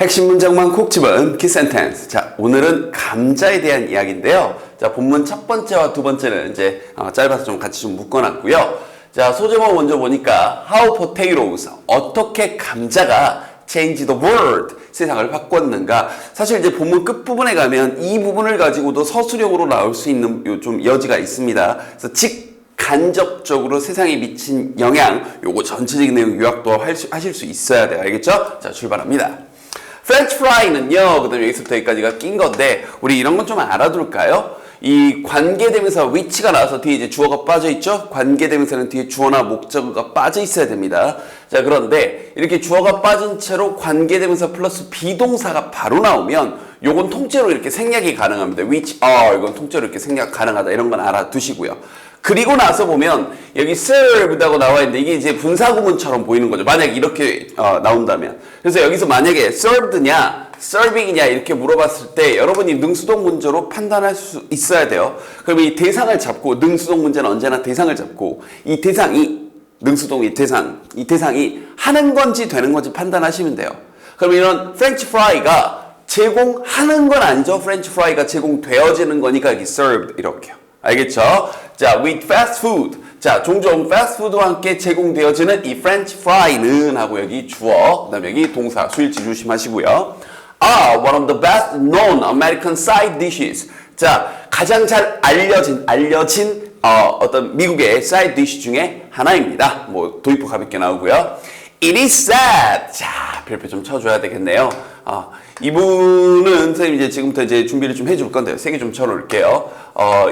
핵심 문장만 콕 집은 키센텐스. 자, 오늘은 감자에 대한 이야기인데요. 자, 본문 첫 번째와 두 번째는 이제 짧아서 좀 같이 좀 묶어놨고요. 자, 소제목 먼저 보니까 How potatoes, 어떻게 감자가 change the world, 세상을 바꿨는가. 사실 이제 본문 끝부분에 가면 이 부분을 가지고도 서술형으로 나올 수 있는 좀 여지가 있습니다. 그래서 직간접적으로 세상에 미친 영향, 요거 전체적인 내용 요약도 하실 수 있어야 돼요. 알겠죠? 자, 출발합니다. 프렌치 프라이는요, 그 다음에 여기서부터 여기까지가 낀 건데, 우리 이런 건 좀 알아둘까요? 이 관계대명사 위치가 나와서 뒤에 이제 주어가 빠져있죠? 관계대명사는 뒤에 주어나 목적어가 빠져 있어야 됩니다. 자, 그런데 이렇게 주어가 빠진 채로 관계대명사 플러스 비동사가 바로 나오면 요건 통째로 이렇게 생략이 가능합니다. which are, 이건 통째로 이렇게 생략 가능하다. 이런 건 알아두시고요. 그리고 나서 보면 여기 served라고 나와 있는데 이게 이제 분사구문처럼 보이는 거죠. 만약에 이렇게 나온다면. 그래서 여기서 만약에 served냐, serving이냐 이렇게 물어봤을 때 여러분이 능수동 문제로 판단할 수 있어야 돼요. 그럼 이 대상을 잡고, 능수동 문제는 언제나 대상을 잡고 이 대상이, 능수동의 대상, 이 대상이 하는 건지 되는 건지 판단하시면 돼요. 그럼 이런 프렌치 프라이가 제공하는 건 아니죠. 프렌치 프라이가 제공되어지는 거니까 여기 served 이렇게요. 알겠죠? 자, with fast food. 자, 종종 패스트푸드와 함께 제공되어지는 이 프렌치 프라이는 하고 여기 주어, 그 다음에 여기 동사, 수일치 조심하시고요. are one of the best known American side dishes. 자, 가장 잘 알려진 어떤 미국의 side dish 중에 하나입니다. 뭐 도입부 가볍게 나오고요. It is sad. 자, 별표 좀 쳐줘야 되겠네요. 이분은 선생님 이제 지금부터 이제 준비를 좀 해줄 건데요. 세 개 좀 쳐놓을게요.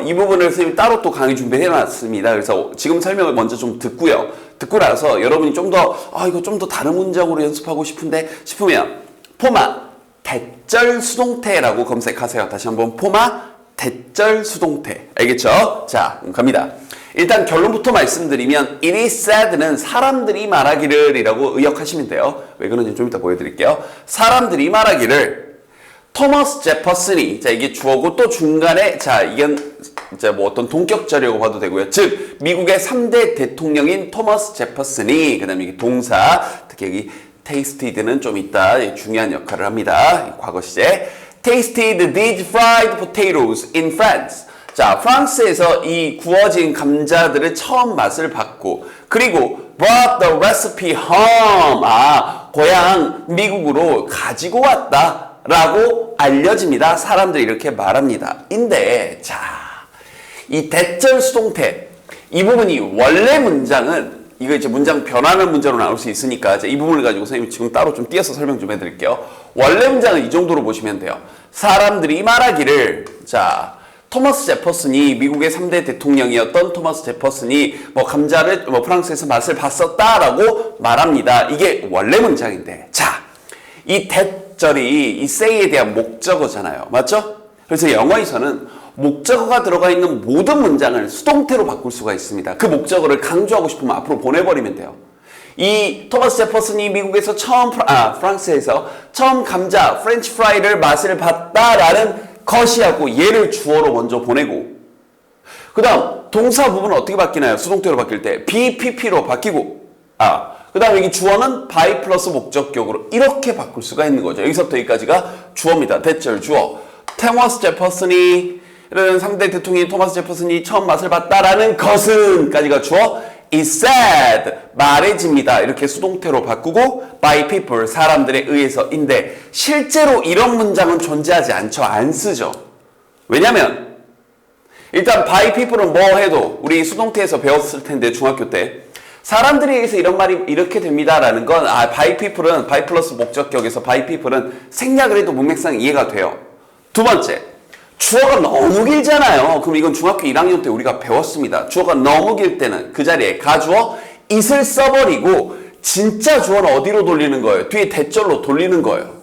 이 부분을 선생님 따로 또 강의 준비해놨습니다. 그래서 지금 설명을 먼저 좀 듣고요. 듣고 나서 여러분이 좀 더, 이거 좀 더 다른 문장으로 연습하고 싶은데 싶으면 포마 대절 수동태라고 검색하세요. 다시 한번 포마 대절 수동태. 알겠죠? 자, 갑니다. 일단 결론부터 말씀드리면 it is sad는 사람들이 말하기를 이라고 의역하시면 돼요. 왜 그런지 좀 이따 보여드릴게요. 사람들이 말하기를 토머스 제퍼슨이, 자, 이게 주어고 또 중간에, 자, 이건 이제 뭐 어떤 동격자라고 봐도 되고요. 즉 미국의 3대 대통령인 토머스 제퍼슨이, 그 다음에 이게 동사, 특히 여기 tasted는 좀 이따 중요한 역할을 합니다. 과거 시제. tasted these fried potatoes in France. 자, 프랑스에서 이 구워진 감자들을 처음 맛을 봤고, 그리고 brought the recipe home. 고향 미국으로 가지고 왔다 라고 알려집니다. 사람들이 이렇게 말합니다. 인데, 자, 이 대절 수동태, 이 부분이 원래 문장은, 이거 이제 문장 변화하는 문제로 나올 수 있으니까 이 부분을 가지고 선생님이 지금 따로 좀 띄어서 설명 좀 해드릴게요. 원래 문장은 이 정도로 보시면 돼요. 사람들이 말하기를, 자, 토머스 제퍼슨이, 미국의 3대 대통령이었던 토머스 제퍼슨이 감자를 프랑스에서 맛을 봤었다라고 말합니다. 이게 원래 문장인데, 자, 이 대절이 이 say에 대한 목적어잖아요. 맞죠? 그래서 영어에서는 목적어가 들어가 있는 모든 문장을 수동태로 바꿀 수가 있습니다. 그 목적어를 강조하고 싶으면 앞으로 보내버리면 돼요. 이 토머스 제퍼슨이 미국에서 프랑스에서 처음 감자, 프렌치 프라이를 맛을 봤다라는 것이하고 얘를 주어로 먼저 보내고, 그 다음 동사 부분은 어떻게 바뀌나요? 수동태로 바뀔 때 BPP로 바뀌고, 그 다음 여기 주어는 by 플러스 목적격으로 이렇게 바꿀 수가 있는 거죠. 여기서부터 여기까지가 주어입니다. 대절 주어. 토머스 제퍼슨이, 이런 3대 대통령인 토머스 제퍼슨이 처음 맛을 봤다라는 것은 까지가 주어. is said, 말해집니다. 이렇게 수동태로 바꾸고 by people, 사람들에 의해서인데 실제로 이런 문장은 존재하지 않죠. 안 쓰죠. 왜냐면 일단 by people은 뭐 해도 우리 수동태에서 배웠을 텐데 중학교 때 사람들에 의해서 이런 말이 이렇게 됩니다라는 건 by people은 by 플러스 목적격에서 by people은 생략을 해도 문맥상 이해가 돼요. 두 번째, 주어가 너무 길잖아요. 그럼 이건 중학교 1학년 때 우리가 배웠습니다. 주어가 너무 길 때는 그 자리에 가주어 it을 써버리고 진짜 주어는 어디로 돌리는 거예요? 뒤에 대절로 돌리는 거예요.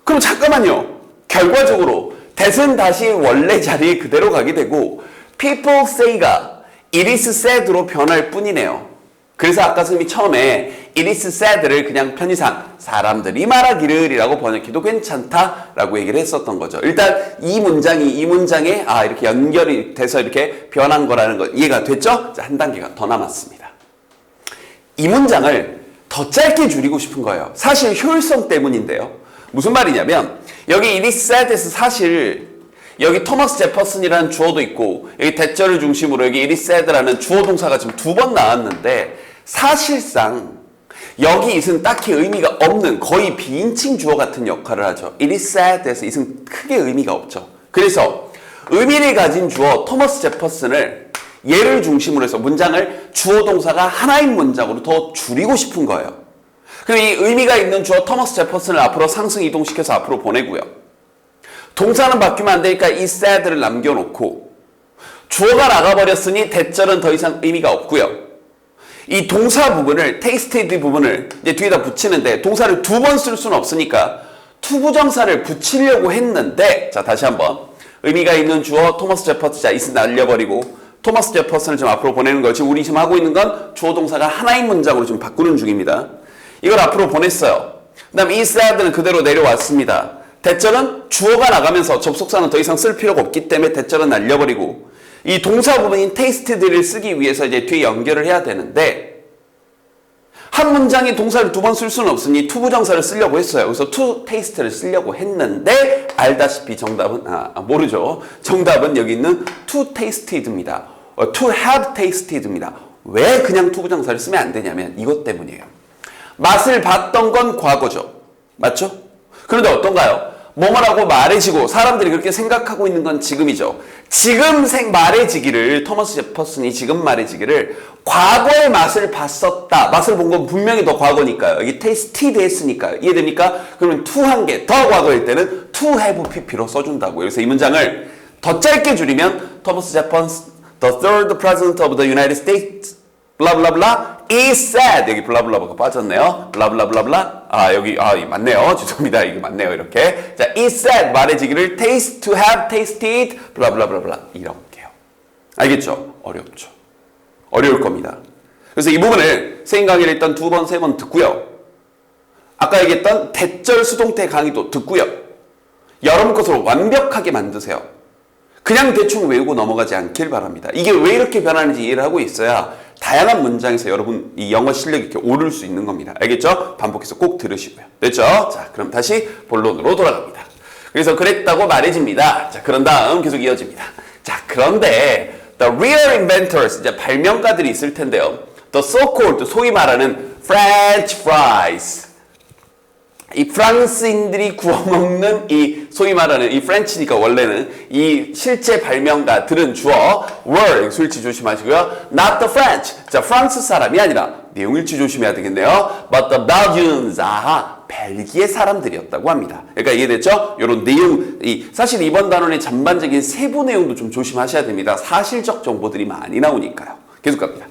그럼 잠깐만요. 결과적으로 that은 다시 원래 자리에 그대로 가게 되고 people say가 it is said로 변할 뿐이네요. 그래서 아까 선생님이 처음에 it is said를 그냥 편의상 사람들이 말하기를 이라고 번역해도 괜찮다라고 얘기를 했었던 거죠. 일단 이 문장이 이 문장에 이렇게 연결이 돼서 이렇게 변한 거라는 거 이해가 됐죠? 자, 한 단계가 더 남았습니다. 이 문장을 더 짧게 줄이고 싶은 거예요. 사실 효율성 때문인데요. 무슨 말이냐면 여기 it is said에서 사실 여기 토머스 제퍼슨이라는 주어도 있고 여기 대절을 중심으로 여기 it is said라는 주어 동사가 지금 2번 나왔는데 사실상 여기 it은 딱히 의미가 없는 거의 비인칭 주어 같은 역할을 하죠. it is said에서 it은 크게 의미가 없죠. 그래서 의미를 가진 주어 토머스 제퍼슨을 얘를 중심으로 해서 문장을 주어 동사가 하나인 문장으로 더 줄이고 싶은 거예요. 그럼 이 의미가 있는 주어 토머스 제퍼슨을 앞으로 상승 이동시켜서 앞으로 보내고요. 동사는 바뀌면 안 되니까 이 said를 남겨놓고 주어가 나가버렸으니 대절은 더 이상 의미가 없고요. 이 동사 부분을 tasted 부분을 이제 뒤에다 붙이는데 동사를 2번 쓸 수는 없으니까 투부정사를 붙이려고 했는데 자 다시 한번 의미가 있는 주어 토머스 제퍼슨 자 it은 날려버리고 토머스 제퍼슨을 지금 앞으로 보내는 거예요. 지금 우리 지금 하고 있는 건 주어 동사가 하나인 문장으로 지금 바꾸는 중입니다. 이걸 앞으로 보냈어요. 그 다음 이 said는 그대로 내려왔습니다. 대절은 주어가 나가면서 접속사는 더 이상 쓸 필요가 없기 때문에 대절은 날려버리고 이 동사 부분인 tasted를 쓰기 위해서 이제 뒤에 연결을 해야 되는데 한 문장에 동사를 2번 쓸 수는 없으니 투부정사를 쓰려고 했어요. 그래서 to taste를 쓰려고 했는데 알다시피 정답은 모르죠. 정답은 여기 있는 to tasted입니다. to have tasted입니다. 왜 그냥 투부정사를 쓰면 안 되냐면 이것 때문이에요. 맛을 봤던 건 과거죠. 맞죠? 그런데 어떤가요? 뭐뭐라고 말해지고 사람들이 그렇게 생각하고 있는 건 지금이죠. 지금 말해지기를 토머스 제퍼슨이 지금 말해지기를 과거의 맛을 봤었다. 맛을 본 건 분명히 더 과거니까요. 여기 tasted 했으니까요. 이해됩니까? 그러면 to 한 개 더 과거일 때는 to have pp로 써준다고요. 그래서 이 문장을 더 짧게 줄이면 토머스 제퍼슨 the third president of the United States 블라블라블라 is said 여기 블라블라블라가 빠졌네요. 블라블라블라블라 여기 맞네요. 죄송합니다. 이게 맞네요. 이렇게 자 is said 말해지기를 taste to have tasted 블라블라블라블라 이렇게요. 알겠죠? 어렵죠. 어려울 겁니다. 그래서 이 부분을 세인 강의를 일단 2번, 3번 듣고요. 아까 얘기했던 대절 수동태 강의도 듣고요. 여러분 것으로 완벽하게 만드세요. 그냥 대충 외우고 넘어가지 않길 바랍니다. 이게 왜 이렇게 변하는지 이해를 하고 있어야 다양한 문장에서 여러분 이 영어 실력이 이렇게 오를 수 있는 겁니다. 알겠죠? 반복해서 꼭 들으시고요. 됐죠? 자, 그럼 다시 본론으로 돌아갑니다. 그래서 그랬다고 말해집니다. 자, 그런 다음 계속 이어집니다. 자, 그런데 the real inventors, 이제 발명가들이 있을 텐데요. the so-called, 소위 말하는 French fries. 이 프랑스인들이 구워먹는 이 소위 말하는 이 프렌치니까 원래는 이 실제 발명가들은 주어 were 소일치 조심하시고요. not the French. 자, 프랑스 사람이 아니라 내용일치 조심해야 되겠네요. but the Belgians. 벨기에 사람들이었다고 합니다. 그러니까 이해됐죠? 이런 내용, 사실 이번 단원의 전반적인 세부 내용도 좀 조심하셔야 됩니다. 사실적 정보들이 많이 나오니까요. 계속 갑니다.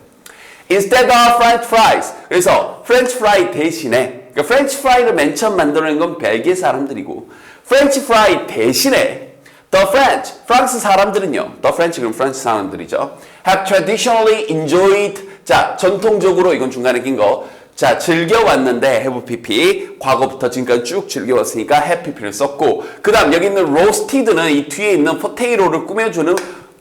Instead of French fries. 그래서 French fry 대신에 그러니까 프렌치 프라이를 맨 처음 만들어낸 건 벨기에 사람들이고 프렌치 프라이 대신에 the French, 프랑스 사람들은요. the French 그럼 프랑스 사람들이죠. have traditionally enjoyed 자, 전통적으로 이건 중간에 낀 거. 자, 즐겨왔는데 have pp 과거부터 지금까지 쭉 즐겨왔으니까 have pp를 썼고 그 다음 여기 있는 roasted는 이 뒤에 있는 potato를 꾸며주는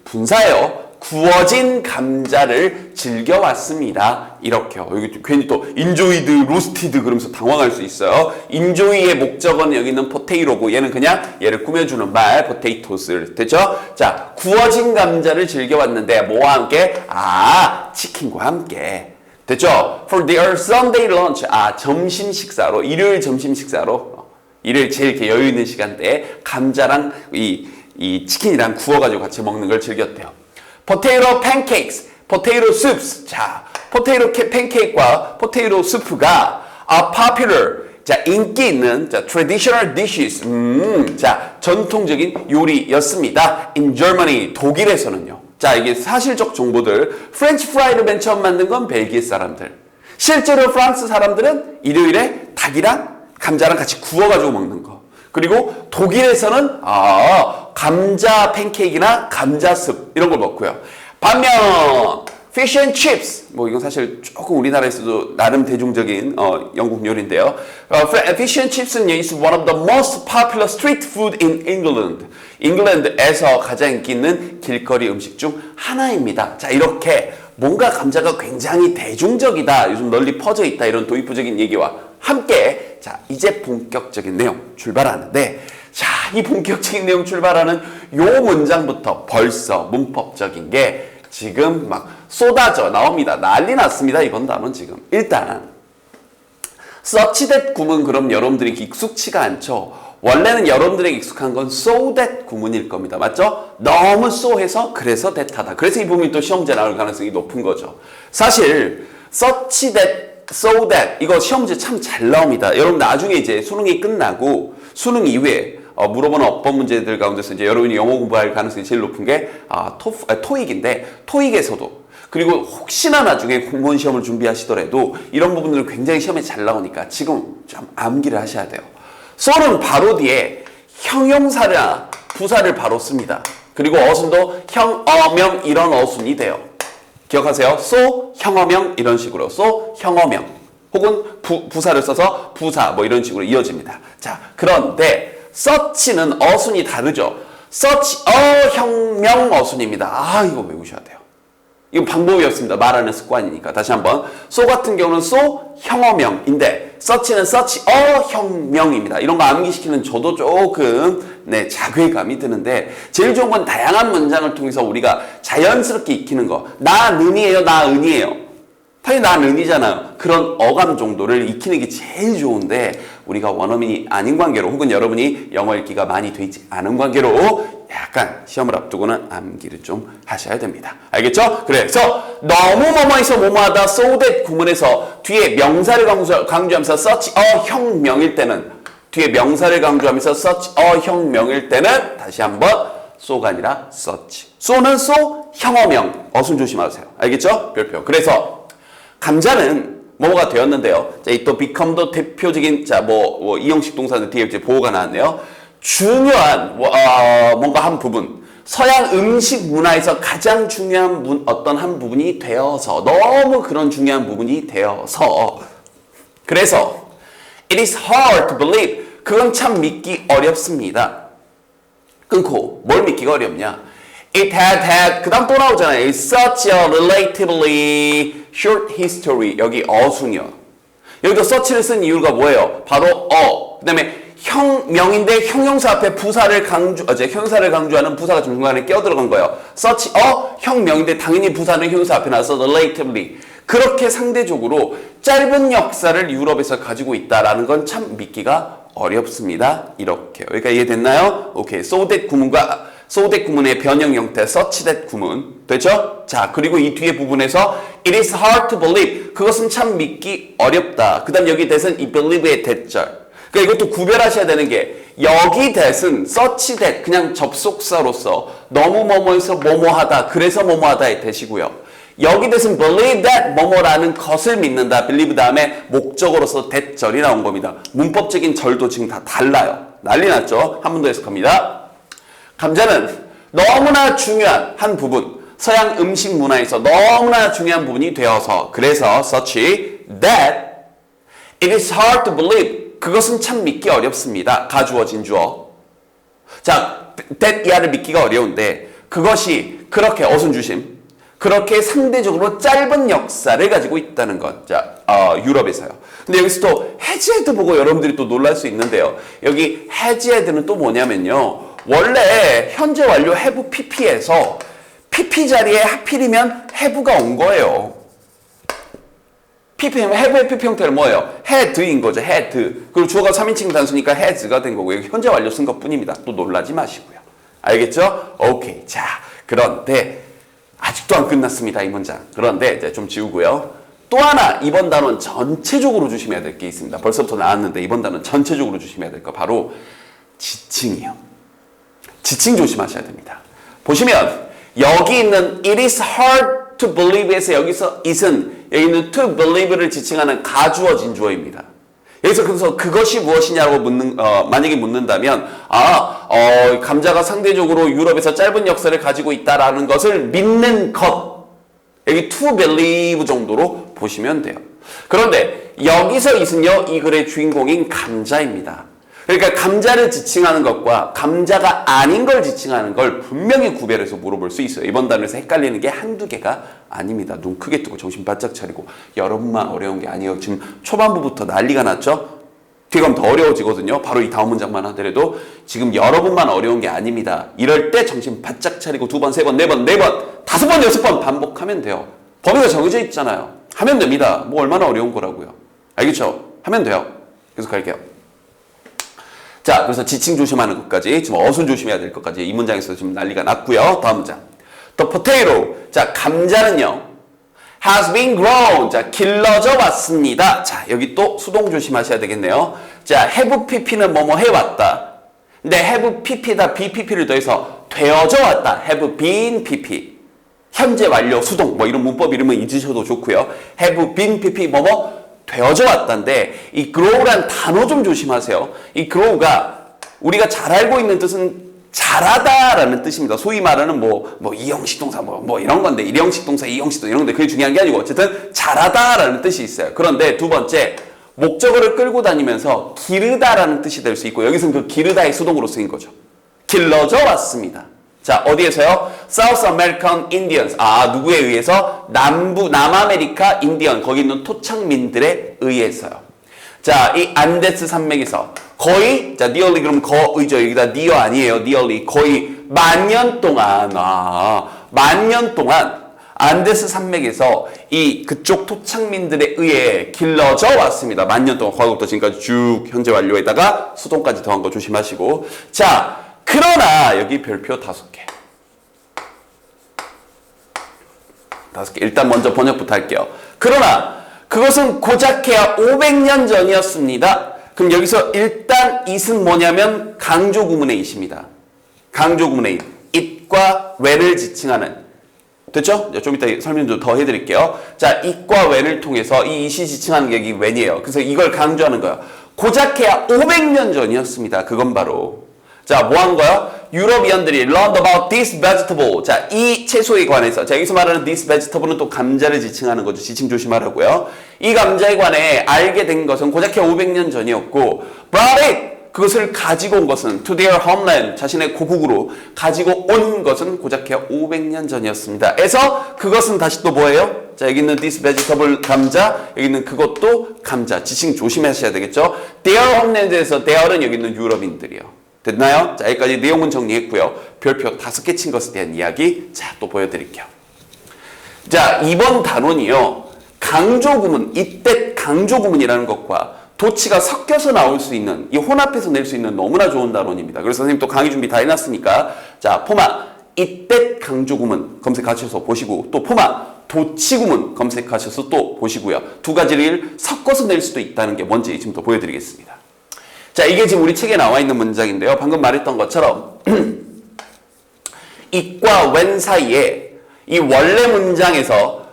분사예요. 구워진 감자를 즐겨왔습니다. 이렇게요. 여기 괜히 또 enjoyed, roasted 그러면서 당황할 수 있어요. enjoy의 목적어는 여기 있는 potato고 얘는 그냥 얘를 꾸며주는 말 potatoes. 됐죠? 자, 구워진 감자를 즐겨왔는데 뭐와 함께? 치킨과 함께. 됐죠? For their Sunday lunch. 점심 식사로, 일요일 점심 식사로, 일요일 제일 이렇게 여유 있는 시간대에 감자랑 이 치킨이랑 구워가지고 같이 먹는 걸 즐겼대요. Potato pancakes, potato soups. 자, potato 팬케이크와 potato soup가 are popular. 자, 인기 있는 자, traditional dishes. 자, 전통적인 요리였습니다. In Germany, 독일에서는요. 자, 이게 사실적 정보들. 프렌치 프라이를 맨 처음 만든 건 벨기에 사람들. 실제로 프랑스 사람들은 일요일에 닭이랑 감자랑 같이 구워가지고 먹는 거. 그리고 독일에서는 감자 팬케이크나 감자숲 이런 걸 먹고요. 반면 fish and chips 뭐 이건 사실 조금 우리나라에서도 나름 대중적인 영국 요리인데요. fish and chips는 is one of the most popular street food in England. 잉글랜드에서 가장 인기 있는 길거리 음식 중 하나입니다. 자, 이렇게 뭔가 감자가 굉장히 대중적이다, 요즘 널리 퍼져 있다 이런 도입부적인 얘기와 함께 자 이제 본격적인 내용 출발하는데 자 이 본격적인 내용 출발하는 요 문장부터 벌써 문법적인 게 지금 막 쏟아져 나옵니다. 난리 났습니다. 이번 단원 지금 일단 such that 구문 그럼 여러분들이 익숙치가 않죠. 원래는 여러분들에게 익숙한 건 so that 구문일 겁니다. 맞죠? 너무 so 해서 그래서 that 하다. 그래서 이 부분이 또 시험제 나올 가능성이 높은 거죠. 사실 such that, so that 이거 시험제 참 잘 나옵니다. 여러분 나중에 이제 수능이 끝나고 수능 이후에 물어보는 어법 문제들 가운데서 이제 여러분이 영어 공부할 가능성이 제일 높은 게 토익인데 토익에서도 그리고 혹시나 나중에 공무원 시험을 준비하시더라도 이런 부분들은 굉장히 시험에 잘 나오니까 지금 좀 암기를 하셔야 돼요. so는 바로 뒤에 형용사나 부사를 바로 씁니다. 그리고 어순도 형어명 이런 어순이 돼요. 기억하세요. so 형어명 이런 식으로 so 형어명 혹은 부사를 써서 부사 뭐 이런 식으로 이어집니다. 자 그런데 such는 어순이 다르죠. such 형명 어순입니다. 아 이거 외우셔야 돼요. 이건 방법이었습니다. 말하는 습관이니까. 다시 한번. so 같은 경우는 so 형어명인데 such는 such 형명입니다. 이런 거 암기시키는 저도 조금 자괴감이 드는데 제일 좋은 건 다양한 문장을 통해서 우리가 자연스럽게 익히는 거. 나는이에요. 나은이에요. 당연히 나는이잖아요. 그런 어감 정도를 익히는 게 제일 좋은데 우리가 원어민이 아닌 관계로 혹은 여러분이 영어 읽기가 많이 되지 않은 관계로 약간 시험을 앞두고는 암기를 좀 하셔야 됩니다. 알겠죠? 그래서 너무 뭐뭐해서 뭐뭐하다 so that 구문에서 뒤에 명사를 강조하면서 such 형명일 때는 뒤에 명사를 강조하면서 such 형명일 때는 다시 한번 so가 아니라 such. so는 so 형어명 어순 조심하세요. 알겠죠? 별표. 그래서 감자는 뭐가 되었는데요. 자, 이 또 become도 대표적인 이형식 동사는 뒤에 이제 보호가 나왔네요. 중요한 뭔가 한 부분, 서양 음식 문화에서 가장 중요한 어떤 한 부분이 되어서 너무 그런 중요한 부분이 되어서 그래서 it is hard to believe 그건 참 믿기 어렵습니다. 끊고 뭘 믿기가 어렵냐? It had 그 다음 또 나오잖아요. It's such a relatively short history. 여기 어순이요. 여기도 such를 쓴 이유가 뭐예요? 바로 그 다음에 형명인데 형용사 앞에 형용사를 강조하는 부사가 중간에 끼어들어간 거예요. such 형명인데 당연히 부사는 형용사 앞에 나와서 relatively. 그렇게 상대적으로 짧은 역사를 유럽에서 가지고 있다라는 건 참 믿기가 어렵습니다. 이렇게. 여기까지 이해됐나요? 오케이. so that 구문의 변형 형태 such that 구문 됐죠? 자 그리고 이 뒤에 부분에서 it is hard to believe 그것은 참 믿기 어렵다. 그 다음 여기 that은 이 believe의 that절. 그러니까 이것도 구별하셔야 되는 게 여기 that은 such that 그냥 접속사로서 너무 뭐뭐해서 뭐뭐하다 그래서 뭐뭐하다의 that이고요. 여기 that은 believe that 뭐뭐라는 것을 믿는다. believe 다음에 목적어로서 that절이 나온 겁니다. 문법적인 절도 지금 다 달라요. 난리 났죠? 한 번 더 해석합니다. 감자는 너무나 중요한 한 부분, 서양 음식 문화에서 너무나 중요한 부분이 되어서 그래서 such that it is hard to believe 그것은 참 믿기 어렵습니다. 가주어진 주어. 자, that 이하를 믿기가 어려운데 그것이 그렇게 어순 주심 그렇게 상대적으로 짧은 역사를 가지고 있다는 것. 자, 유럽에서요. 근데 여기서 또 has had 보고 여러분들이 또 놀랄 수 있는데요. 여기 has had는 또 뭐냐면요. 원래 현재 완료 have pp에서 pp 자리에 하필이면 have가 온 거예요. pp면 have의 pp 형태는 뭐예요? had인 거죠. had. 그리고 주어가 3인칭 단수니까 has가 된 거고 여기 현재 완료 쓴 것뿐입니다. 또 놀라지 마시고요. 알겠죠? 오케이. 자, 그런데 아직도 안 끝났습니다. 이 문장. 그런데 이제 좀 지우고요. 또 하나 이번 단원 전체적으로 조심해야 될 게 있습니다. 벌써부터 나왔는데 이번 단원 전체적으로 조심해야 될 거 바로 지칭이요. 지칭 조심하셔야 됩니다. 보시면 여기 있는 it is hard to believe에서 여기서 it은 여기 있는 to believe를 지칭하는 가주어진 주어입니다. 여기서 그래서 그것이 무엇이냐고 만약에 묻는다면 감자가 상대적으로 유럽에서 짧은 역사를 가지고 있다라는 것을 믿는 것 여기 to believe 정도로 보시면 돼요. 그런데 여기서 it은요 이 글의 주인공인 감자입니다. 그러니까 감자를 지칭하는 것과 감자가 아닌 걸 지칭하는 걸 분명히 구별해서 물어볼 수 있어요. 이번 단어에서 헷갈리는 게 한두 개가 아닙니다. 눈 크게 뜨고 정신 바짝 차리고 여러분만 어려운 게 아니에요. 지금 초반부부터 난리가 났죠? 뒤에 가면 더 어려워지거든요. 바로 이 다음 문장만 하더라도 지금 여러분만 어려운 게 아닙니다. 이럴 때 정신 바짝 차리고 2번, 3번, 4번, 4번, 5번, 6번 반복하면 돼요. 범위가 정해져 있잖아요. 하면 됩니다. 뭐 얼마나 어려운 거라고요. 알겠죠? 하면 돼요. 계속 갈게요. 자, 그래서 지칭 조심하는 것까지, 지금 어순 조심해야 될 것까지 이 문장에서 지금 난리가 났고요. 다음 문장. The potato. 자, 감자는요. has been grown. 자, 길러져 왔습니다. 자, 여기 또 수동 조심하셔야 되겠네요. 자, have pp는 뭐뭐 해왔다. 근데 have pp에다 bpp를 더해서 되어져 왔다. have been pp. 현재 완료 수동. 뭐 이런 문법 이름은 잊으셔도 좋고요. have been pp 뭐뭐 되어져 왔다인데 이 grow란 단어 좀 조심하세요. 이 grow가 우리가 잘 알고 있는 뜻은 자라다라는 뜻입니다. 소위 말하는 뭐 이형식 동사 뭐 이런 건데 일형식 동사, 이형식 동사 이런 건데 그게 중요한 게 아니고 어쨌든 자라다라는 뜻이 있어요. 그런데 두 번째 목적어를 끌고 다니면서 기르다라는 뜻이 될 수 있고 여기서는 그 기르다의 수동으로 쓰인 거죠. 길러져 왔습니다. 자, 어디에서요? South American Indians. 아, 누구에 의해서? 남아메리카 인디언. 거기 있는 토착민들에 의해서요. 자, 이 안데스 산맥에서 거의, 자, nearly 그럼 거의죠. 여기다 near 아니에요. nearly. 거의 만년 동안, 만년 동안 안데스 산맥에서 이 그쪽 토착민들에 의해 길러져 왔습니다. 만년 동안 과거부터 지금까지 쭉 현재 완료에다가 수동까지 더한 거 조심하시고. 자, 그러나 여기 별표 5개. 5개. 일단 먼저 번역부터 할게요. 그러나 그것은 고작해야 500년 전이었습니다. 그럼 여기서 일단 it은 뭐냐면 강조 구문의 it입니다. 강조 구문의 it과 when을 지칭하는. 됐죠? 좀 이따 설명 좀 더 해드릴게요. 자, it과 when을 통해서 이 it이 지칭하는 게 여기 when이에요. 그래서 이걸 강조하는 거예요. 고작해야 500년 전이었습니다. 그건 바로. 자, 뭐 한 거요? 유러비언들이 learned about this vegetable. 자, 이 채소에 관해서. 자, 여기서 말하는 this vegetable은 또 감자를 지칭하는 거죠. 지칭 조심하라고요. 이 감자에 관해 알게 된 것은 고작해 500년 전이었고, brought it. 그것을 가지고 온 것은 to their homeland. 자신의 고국으로 가지고 온 것은 고작해 500년 전이었습니다. 그래서 그것은 다시 또 뭐예요? 자, 여기 있는 this vegetable 감자, 여기 있는 그것도 감자. 지칭 조심하셔야 되겠죠? their homeland에서 there은 여기 있는 유럽인들이요. 됐나요? 자, 여기까지 내용은 정리했고요. 별표 5개 친 것에 대한 이야기, 자, 또 보여드릴게요. 자, 이번 단원이요. 강조구문, 이때 강조구문이라는 것과 도치가 섞여서 나올 수 있는, 이 혼합해서 낼 수 있는 너무나 좋은 단원입니다. 그래서 선생님 또 강의 준비 다 해놨으니까, 자, 포마, 이때 강조구문 검색하셔서 보시고, 또 포마, 도치구문 검색하셔서 또 보시고요. 두 가지를 섞어서 낼 수도 있다는 게 뭔지 지금 또 보여드리겠습니다. 자, 이게 지금 우리 책에 나와 있는 문장인데요. 방금 말했던 것처럼 it과 when 사이에 이 원래 문장에서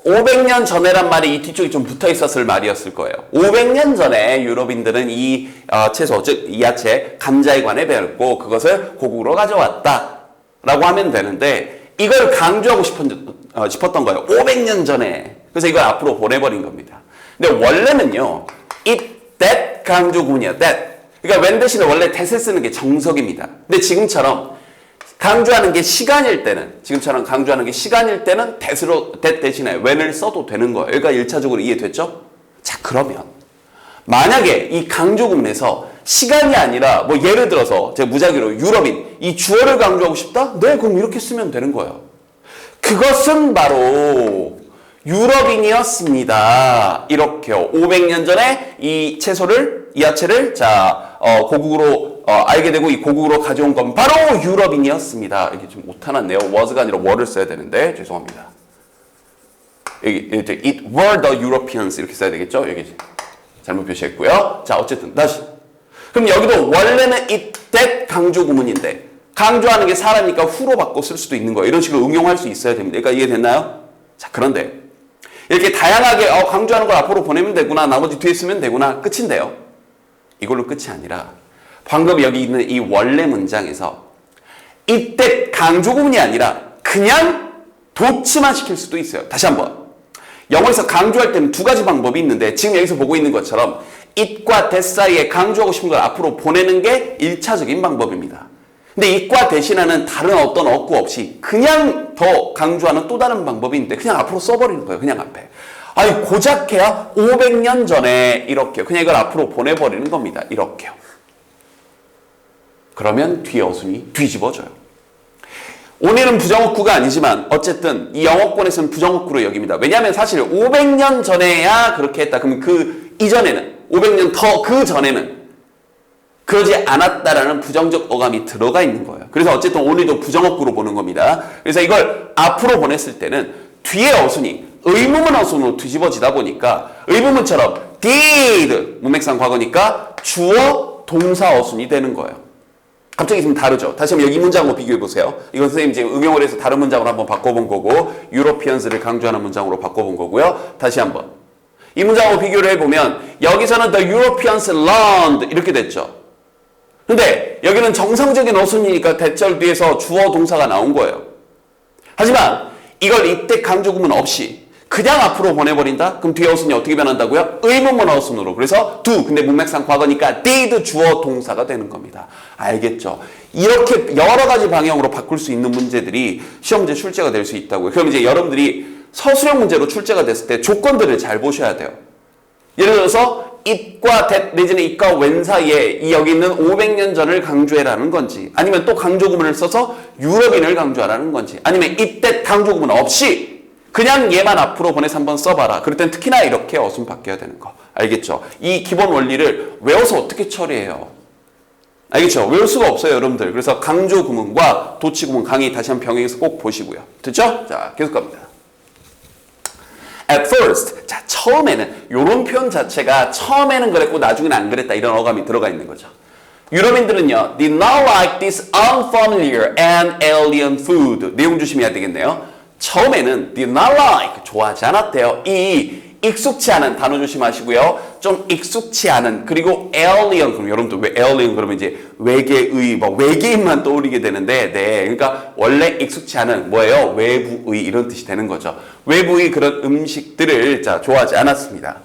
500년 전에란 말이 이 뒤쪽에 좀 붙어 있었을 말이었을 거예요. 500년 전에 유럽인들은 이 채소, 즉 이 야채, 감자에 관해 배웠고 그것을 고국으로 가져왔다 라고 하면 되는데 이걸 강조하고 싶었던 거예요. 500년 전에. 그래서 이걸 앞으로 보내버린 겁니다. 근데 원래는요. that 강조구문이야. that. 그러니까 when 대신에 원래 that을 쓰는 게 정석입니다. 근데 지금처럼 강조하는 게 시간일 때는 that 대신에 when을 써도 되는 거예요. 여기가 1차적으로 이해됐죠? 자, 그러면 만약에 이 강조구문에서 시간이 아니라 뭐 예를 들어서 제가 무작위로 유럽인 이 주어를 강조하고 싶다? 네, 그럼 이렇게 쓰면 되는 거예요. 그것은 바로 유럽인이었습니다. 이렇게요. 500년 전에 이 야채를 자, 고국으로 알게 되고 이 고국으로 가져온 건 바로 유럽인이었습니다. 이게 좀 오타났네요. was가 아니라 were를 써야 되는데 죄송합니다. 여기 it were the Europeans 이렇게 써야 되겠죠? 여기 잘못 표시했고요. 자, 어쨌든 다시. 그럼 여기도 원래는 it that 강조 구문인데 강조하는 게 사람이니까 후로 바꿔 쓸 수도 있는 거예요. 이런 식으로 응용할 수 있어야 됩니다. 그러니까 이해됐나요? 자, 그런데 이렇게 다양하게 강조하는 걸 앞으로 보내면 되구나. 나머지 뒤에 쓰면 되구나. 끝인데요. 이걸로 끝이 아니라 방금 여기 있는 이 원래 문장에서 이때 강조구문이 아니라 그냥 도치만 시킬 수도 있어요. 다시 한번. 영어에서 강조할 때는 두 가지 방법이 있는데 지금 여기서 보고 있는 것처럼 it과 that 사이에 강조하고 싶은 걸 앞으로 보내는 게 1차적인 방법입니다. 근데 it과 that이라는 다른 어떤 어구 없이 그냥 더 강조하는 또 다른 방법이 있는데 그냥 앞으로 써버리는 거예요. 그냥 앞에. 아니 고작해야 500년 전에 이렇게 그냥 이걸 앞으로 보내버리는 겁니다. 이렇게요. 그러면 뒤에 어순이 뒤집어져요. 오늘은 부정어구가 아니지만 어쨌든 이 영어권에서는 부정어구로 여깁니다. 왜냐하면 사실 500년 전에야 그렇게 했다. 그러면 그 이전에는 500년 더 그 전에는 그러지 않았다라는 부정적 어감이 들어가 있는 거예요. 그래서 어쨌든 오늘도 부정어구로 보는 겁니다. 그래서 이걸 앞으로 보냈을 때는 뒤에 어순이 의문문 어순으로 뒤집어지다 보니까 의문문처럼 did 문맥상 과거니까 주어 동사 어순이 되는 거예요. 갑자기 좀 다르죠. 다시 한번 여기 문장하고 비교해 보세요. 이건 선생님 지금 응용을 해서 다른 문장으로 한번 바꿔본 거고 유로피언스를 강조하는 문장으로 바꿔본 거고요. 다시 한번 이 문장하고 비교를 해보면 여기서는 the Europeans learned 이렇게 됐죠. 근데 여기는 정상적인 어순이니까 대절 뒤에서 주어 동사가 나온 거예요. 하지만 이걸 이때 강조구문 없이 그냥 앞으로 보내버린다? 그럼 뒤에 어순이 어떻게 변한다고요? 의문문 어순으로. 그래서 do, 근데 문맥상 과거니까 did 주어 동사가 되는 겁니다. 알겠죠? 이렇게 여러 가지 방향으로 바꿀 수 있는 문제들이 시험 문제 출제가 될 수 있다고요. 그럼 이제 여러분들이 서술형 문제로 출제가 됐을 때 조건들을 잘 보셔야 돼요. 예를 들어서 it과 that 내지는 it과 when 사이에 이 여기 있는 500년 전을 강조해라는 건지 아니면 또 강조구문을 써서 유럽인을 강조하라는 건지 아니면 it, that 강조구문 없이 그냥 얘만 앞으로 보내서 한번 써봐라. 그럴 땐 특히나 이렇게 어순 바뀌어야 되는 거. 알겠죠? 이 기본 원리를 외워서 어떻게 처리해요? 알겠죠? 외울 수가 없어요, 여러분들. 그래서 강조구문과 도치구문 강의 다시 한번 병행해서 꼭 보시고요. 됐죠? 자, 계속 갑니다. At first, 자 처음에는 이런 표현 자체가 처음에는 그랬고 나중에는 안 그랬다 이런 어감이 들어가 있는 거죠. 유럽인들은요, did not like this unfamiliar and alien food. 내용 조심해야 되겠네요. 처음에는 did not like, 좋아하지 않았대요. 이 익숙치 않은 단어 조심하시고요. 좀 익숙치 않은 그리고 alien 그럼 여러분들 왜 alien 그러면 이제 외계의 뭐 외계인만 떠올리게 되는데 네 그러니까 원래 익숙치 않은 뭐예요? 외부의 이런 뜻이 되는 거죠. 외부의 그런 음식들을 자 좋아하지 않았습니다.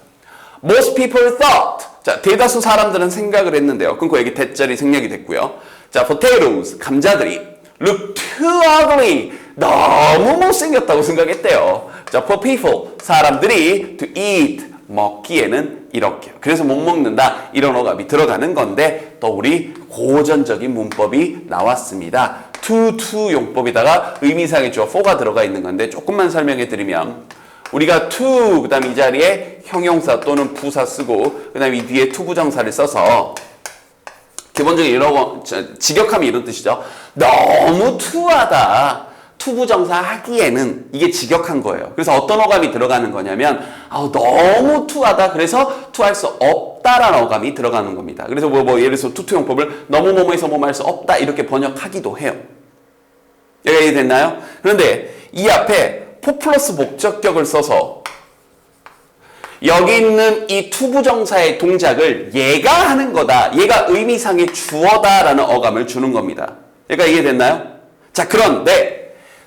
Most people thought 자 대다수 사람들은 생각을 했는데요. 끊고 여기 대절이 생략이 됐고요. 자 potatoes 감자들이 look too ugly 너무 못생겼다고 생각했대요. 자, for people, 사람들이 to eat, 먹기에는 이렇게. 그래서 못 먹는다, 이런 어감이 들어가는 건데 또 우리 고전적인 문법이 나왔습니다. to 용법에다가 의미상의 주어 for가 들어가 있는 건데 조금만 설명해 드리면 우리가 to, 그 다음 이 자리에 형용사 또는 부사 쓰고 그 다음 이 뒤에 to 부정사를 써서 기본적인 이런 직역하면 이런 뜻이죠. 너무 투하다. 투부정사 하기에는 이게 직역한 거예요. 그래서 어떤 어감이 들어가는 거냐면 너무 투하다. 그래서 투할 수 없다라는 어감이 들어가는 겁니다. 그래서 예를 들어서 투투용법을 너무 뭐뭐해서 뭐뭐 할 수 없다 이렇게 번역하기도 해요. 여기가 이해됐나요? 그런데 이 앞에 포 플러스 목적격을 써서 여기 있는 이 투부정사의 동작을 얘가 하는 거다. 얘가 의미상의 주어다라는 어감을 주는 겁니다. 여기가 이해됐나요? 자, 그런데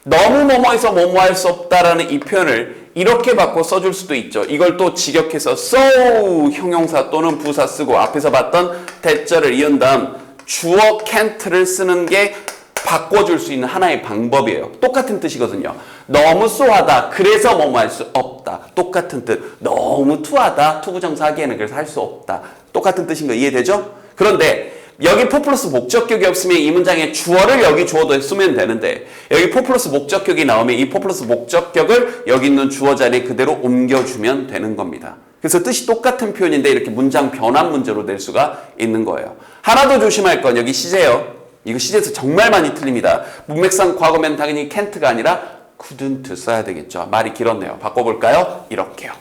너무 뭐뭐해서 뭐뭐 할 수 없다라는 이 표현을 이렇게 바꿔 써줄 수도 있죠. 이걸 또 직역해서 so 형용사 또는 부사 쓰고 앞에서 봤던 대절을 이은 다음 주어 can't를 쓰는 게 바꿔줄 수 있는 하나의 방법이에요. 똑같은 뜻이거든요. 너무 쏘하다. 그래서 뭐뭐 할 수 없다. 똑같은 뜻. 너무 투하다. 투부정사 하기에는 그래서 할 수 없다. 똑같은 뜻인 거 이해되죠? 그런데 여기 포 플러스 목적격이 없으면 이 문장에 주어를 여기 주어도 쓰면 되는데 여기 포 플러스 목적격이 나오면 이 포 플러스 목적격을 여기 있는 주어 자리에 그대로 옮겨주면 되는 겁니다. 그래서 뜻이 똑같은 표현인데 이렇게 문장 변환 문제로 낼 수가 있는 거예요. 하나 더 조심할 건 여기 시제요. 이거 시제에서 정말 많이 틀립니다. 문맥상 과거면 당연히 can't가 아니라 couldn't 써야 되겠죠. 말이 길었네요. 바꿔볼까요? 이렇게요.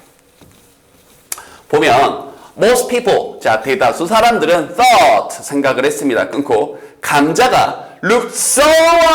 보면 most people, 자 대다수 사람들은 thought, 생각을 했습니다. 끊고 감자가 looked so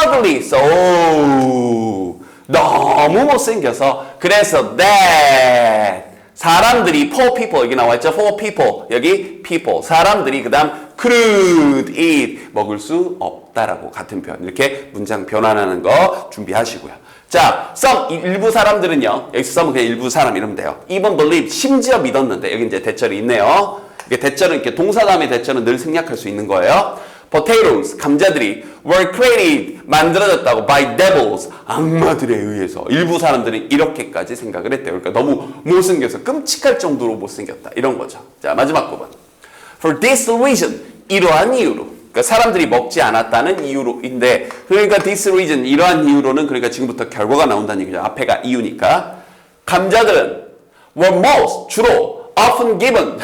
ugly, so 너무 못생겨서 그래서 that 사람들이 poor people 여기 나와있죠. for people 여기 people 사람들이 그 다음 could eat 먹을 수 없다라고 같은 표현 이렇게 문장 변환하는 거 준비하시고요. 자, some 일부 사람들은요. 여기서 some은 그냥 일부 사람 이러면 돼요. even believe 심지어 믿었는데 여기 이제 대절이 있네요. 이게 대절은 이렇게 동사 다음에 대절은 늘 생략할 수 있는 거예요. Potatoes, 감자들이 were created, 만들어졌다고 by devils, 악마들에 의해서. 일부 사람들은 이렇게까지 생각을 했대요. 그러니까 너무 못생겨서 끔찍할 정도로 못생겼다. 이런 거죠. 자, 마지막 부분. For this reason, 이러한 이유로. 그러니까 사람들이 먹지 않았다는 이유로인데, 그러니까 this reason, 이러한 이유로는 그러니까 지금부터 결과가 나온다는 얘기죠. 앞에가 이유니까. 감자들은 were most, 주로 often given,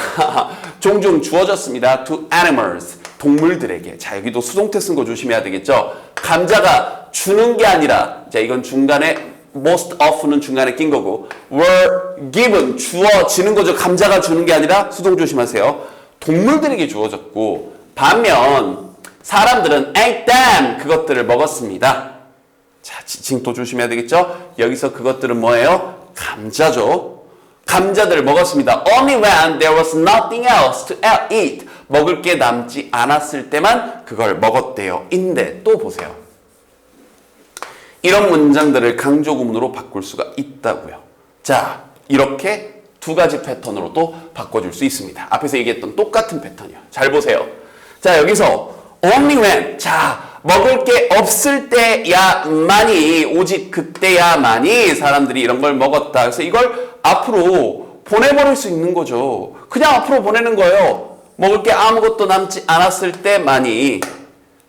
종종 주어졌습니다. to animals, 동물들에게. 자, 여기도 수동태 쓴 거 조심해야 되겠죠. 감자가 주는 게 아니라, 자, 이건 중간에 most often은 중간에 낀 거고, were given, 주어지는 거죠. 감자가 주는 게 아니라 수동 조심하세요. 동물들에게 주어졌고, 반면 사람들은 ate them, 그것들을 먹었습니다. 자, 지칭 또 조심해야 되겠죠. 여기서 그것들은 뭐예요? 감자죠. 감자들을 먹었습니다. Only when there was nothing else to eat. 먹을 게 남지 않았을 때만 그걸 먹었대요. 인데 또 보세요. 이런 문장들을 강조구문으로 바꿀 수가 있다고요. 자, 이렇게 두 가지 패턴으로 또 바꿔줄 수 있습니다. 앞에서 얘기했던 똑같은 패턴이요. 잘 보세요. 자, 여기서 only when, 자, 먹을 게 없을 때야만이, 오직 그때야만이 사람들이 이런 걸 먹었다. 그래서 이걸 앞으로 보내버릴 수 있는 거죠. 그냥 앞으로 보내는 거예요. 먹을 게 아무것도 남지 않았을 때만이.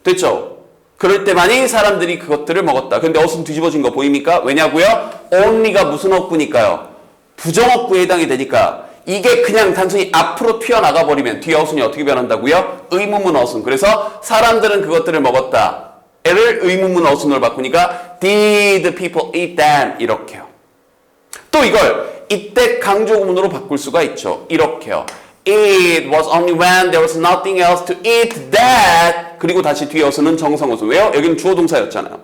됐죠? 그럴 때만이 사람들이 그것들을 먹었다. 근데 어순 뒤집어진 거 보입니까? 왜냐고요? only가 무슨 어구니까요? 부정어구에 해당이 되니까 이게 그냥 단순히 앞으로 튀어나가 버리면 뒤에 어순이 어떻게 변한다고요? 의문문 어순. 그래서 사람들은 그것들을 먹었다. 를 의문문 어순으로 바꾸니까 did people eat them? 이렇게요. 또 이걸 이때 강조구문으로 바꿀 수가 있죠. 이렇게요. It was only when there was nothing else to eat that. 그리고 다시 뒤에 어순은 정성어순. 왜요? 여기는 주어 동사였잖아요.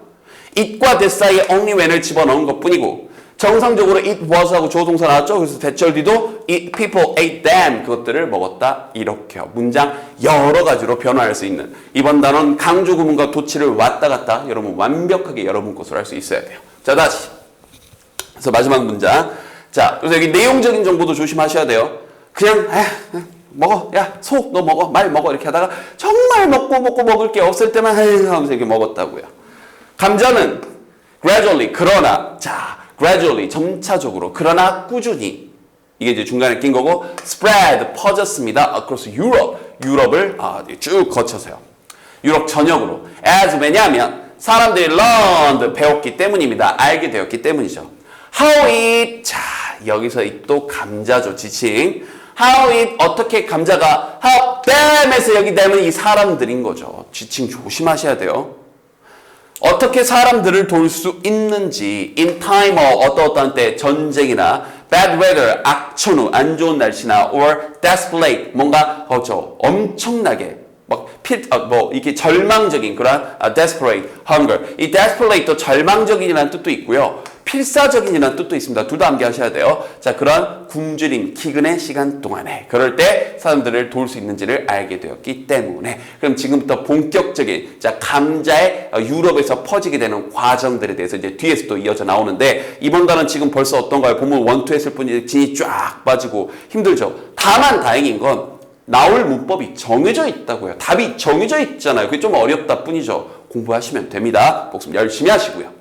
it과 that 사이에 only when을 집어넣은 것뿐이고 정상적으로 it was 하고 주어 동사 나왔죠. 그래서 대절 뒤도 people ate them. 그것들을 먹었다. 이렇게요. 문장 여러 가지로 변화할 수 있는. 이번 단어는 강조구문과 도치를 왔다 갔다 여러분 완벽하게 여러분 것으로 할 수 있어야 돼요. 자, 다시. 그래서 마지막 문장. 자, 그래서 여기 내용적인 정보도 조심하셔야 돼요. 그냥 먹어. 야, 소 너 먹어. 말 먹어. 이렇게 하다가 정말 먹고 먹을 게 없을 때만 하면서 이렇게 먹었다고요. 감자는 gradually, 그러나, 자, gradually, 점차적으로, 그러나 꾸준히. 이게 이제 중간에 낀 거고, spread, 퍼졌습니다. across Europe, 유럽을 쭉 거쳐서요. 유럽 전역으로. as, 왜냐하면 사람들이 learned, 배웠기 때문입니다. 알게 되었기 때문이죠. how it, 자, 여기서 또 감자죠, 지칭. how it, 어떻게 감자가, how them에서 여기 them은 이 사람들인 거죠. 지칭 조심하셔야 돼요. 어떻게 사람들을 도울 수 있는지, in time or 어떠한 때, 전쟁이나, bad weather, 악천후, 안 좋은 날씨나, or desperate, 뭔가, 엄청나게, 이게 절망적인 그런, desperate, hunger. 이 desperate도 절망적인이라는 뜻도 있고요. 필사적인이라는 뜻도 있습니다. 둘 다 함께 하셔야 돼요. 자, 그런 굶주린 기근의 시간 동안에 그럴 때 사람들을 도울 수 있는지를 알게 되었기 때문에 그럼 지금부터 본격적인 자 감자의 유럽에서 퍼지게 되는 과정들에 대해서 이제 뒤에서 또 이어져 나오는데 이번 단어는 지금 벌써 어떤가요? 본문 1, 2 했을 뿐이지 진이 쫙 빠지고 힘들죠. 다만 다행인 건 나올 문법이 정해져 있다고요. 답이 정해져 있잖아요. 그게 좀 어렵다 뿐이죠. 공부하시면 됩니다. 복습 열심히 하시고요.